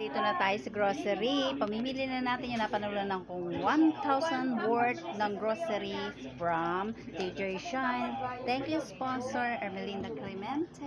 Dito na tayo sa grocery. Pamimili na natin yung napanalunan kong 1,000 worth ng grocery from DJ Shine. Thank you, sponsor, Ermelinda Clemente.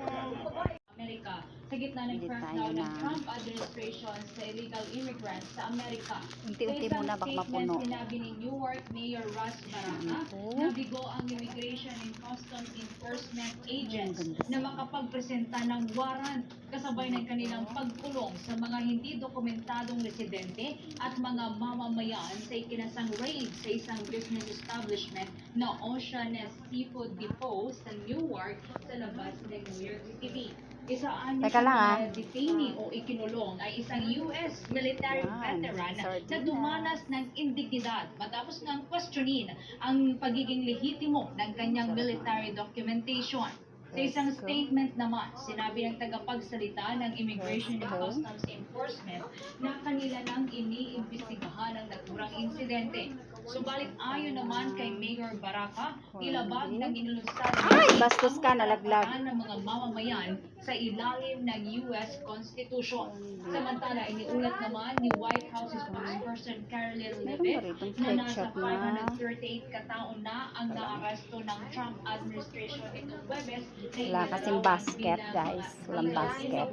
Amerika sa gitna ng crackdown ng Trump administration sa illegal immigrants sa Amerika. Unti-unti muna baka mapuno. Sinabi ni Newark Mayor Ras Baraka na bigo ang Immigration and Customs Enforcement agents na makapagpresenta ng warrant kasabay ng kanilang pagkulong sa mga hindi dokumentadong residente at mga mamamayan sa ikinasang raid sa isang business establishment na Ocean Seafood Depot sa Newark sa labas ng New York City. Isaan niya detainee o ikinulong ay isang US military veteran na dumanas ng indignidad matapos ngang questionin ang pagiging lehitimo ng kanyang military documentation. Sa isang statement naman, sinabi ng tagapagsalita ng Immigration and Customs Enforcement na kanila nang iniimbestigahan ang naturang insidente. Subalit ayon naman kay Mayor Baraka, ilabag ng inulunsad bastos ka, nalaglag ng mga mamamayan sa ilalim ng US Constitution. Samantala, iniulat naman ni White House spokesperson Carolyn Levitt na nasa 538 katao na ang naaresto ng Trump administration nitong Huwebes. Wala kasing basket, guys. Walang basket.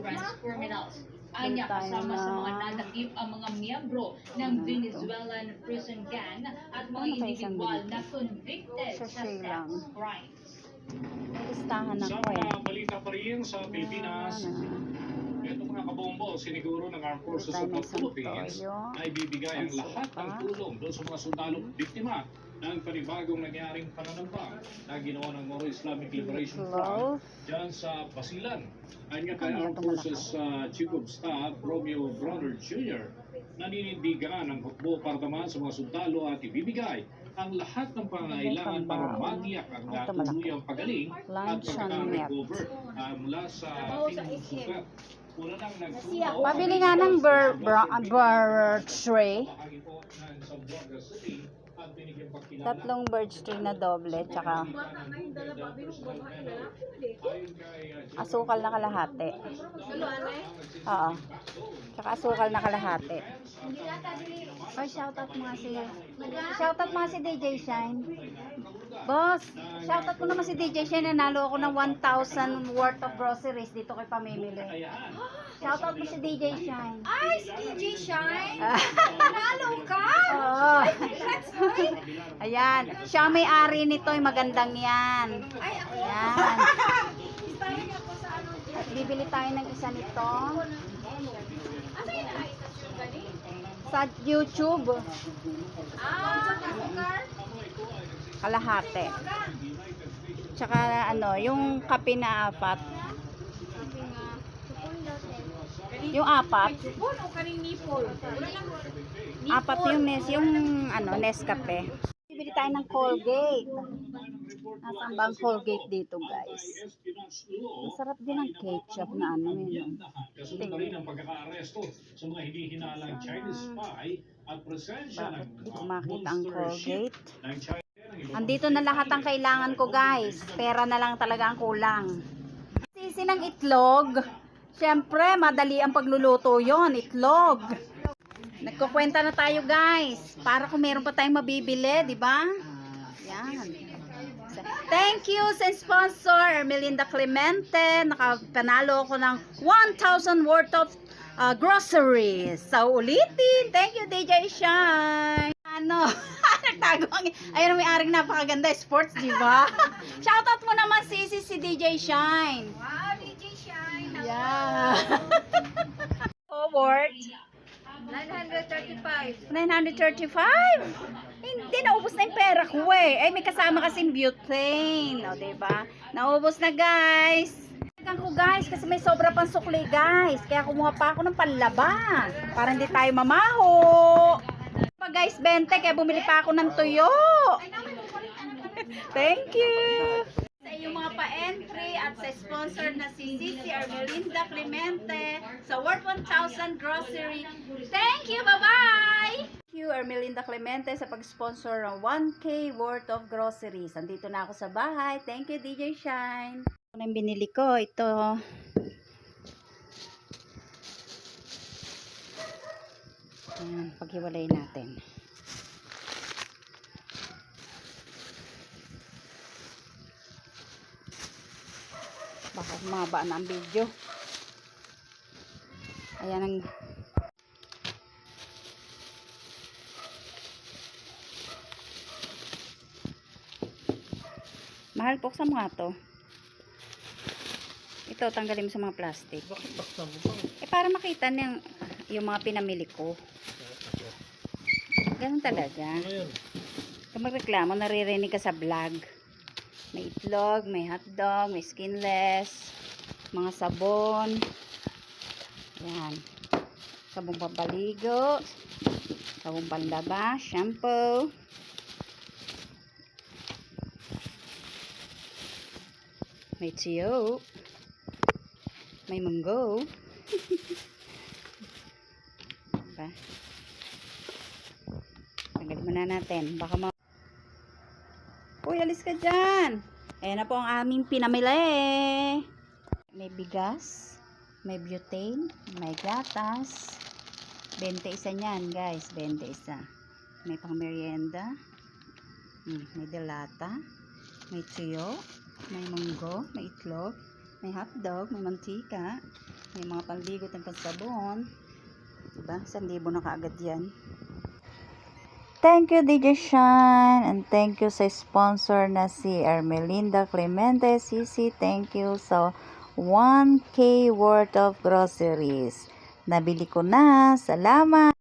Anya kasama sa mga nadakip ang mga miyembro ng Venezuelan prison gang at mga individual na convicted sa sex crimes. Listahan Sa ako mga balita pa rin sa Pilipinas, ito mga kabombo, siniguro ng Armed Forces of the Philippines na ibibigay ang lahat ng tulong doon sa mga sundalong biktima ng panibagong nangyaring pananambang na ginawa ng Moro Islamic Liberation Front dyan sa Basilan. Anya kay Armed Forces Chief of Staff Romeo Bronner Jr. naninindigan ng hukbo para naman sa mga sundalo at ibibigay ang lahat ng pangangailangan para matiyak ang tuluyang pagaling at pagkaka-recover mula sa pinagsusugat. Pabili nga ng birch tree. Tatlong birch tree na doble, tsaka asukal na kalahati. Oo. Tsaka asukal na kalahati. Or shoutout mga si DJ Shine. Boss, shoutout mo naman si DJ Shine. Nanalo ako ng 1,000 worth of groceries dito kay pamimili. Shoutout mo si DJ Shine. Ay, si DJ Shine! Nanalo ka! Oo. That's right! Ayan. Siya may-ari nito. Magandang yan. Ay, ako! Ayan. Isparang ako sa ano. At bibili tayo ng isa nito. Asa yun nakita siya gani? Sa YouTube. Sukar? Kalahati. Tsaka ano, yung kape na apat. Yung apat. Supon o kaning nipol? Apat yung ano, Nescafe. Bibili tayo ng Colgate. Nasaan ba ang Colgate dito, guys? Masarap din ang ketchup na ano yun. Tingnan ang pagkaka-aresto sa mga hindi hinalang Chinese spy at presensya ng Hindi ko makita ang monster ship Colgate. ng China. Andito na lahat ang kailangan ko, guys. Pera na lang talaga ang kulang. Sisi ng itlog. Siyempre, madali ang pagluluto yon, itlog. Nagkukwenta na tayo, guys. Para kung meron pa tayong mabibili, di ba? Yan. Thank you sa sponsor, Ermelinda Clemente. Nakapanalo ako ng 1,000 worth of groceries. So, ulitin. Thank you, DJ Shine. Ano? Nagtago ang... Ayun, may aring napakaganda. Sports, di ba? Shoutout mo naman si DJ Shine. Wow, DJ Shine! Yeah. Forward. 935. 935? Hindi, naubos na yung pera ko eh. Ay, may kasama kasing butane. O, diba? Naubos na, guys. Tagan ko, guys, kasi may sobra pang sukli, guys. Kaya kumuha pa ako ng panlaba. Para hindi tayo mamaho. Pa, guys, 20. Kaya bumili pa ako ng tuyo. Thank you. Sa iyong mga pa-entry at sa sponsor na si Ermelinda Clemente sa worth 1,000 grocery. Thank you, bye-bye! Thank you, Ermelinda Clemente, sa pag-sponsor ng 1K worth of groceries. Andito na ako sa bahay. Thank you, DJ Shine. Ano yung binili ko? Ito. Ayan, paghiwalay natin. Baka humaba na ang video. Ayan ang mahal po sa mga to. Ito, tanggalin mo sa mga plastic. Para makita na yung mga pinamili ko. Ganun talaga. Kung magreklamo, naririnig ka sa vlog. May itlog, may hotdog, may skinless, mga sabon. Ayan. Sabong pampaligo, sabong panlaba, shampoo. May tiyo. May munggo. Diba? Tanggalin muna natin. Baka Uy, alis ka dyan. Ayan na po ang aming pinamili. May bigas, may butane, may gatas. 20 isa niyan, guys. 20 isa. May pang merienda. May delata. May tuyo. May munggo. May itlog. May hotdog. May mantika. May mga panligot ng pansabon. Diba? 1,000 na kaagad yan. Thank you, DJ Shine, and thank you sa sponsor na si Ermelinda Clemente. Sisi, thank you sa 1K worth of groceries. Nabili ko na. Salamat!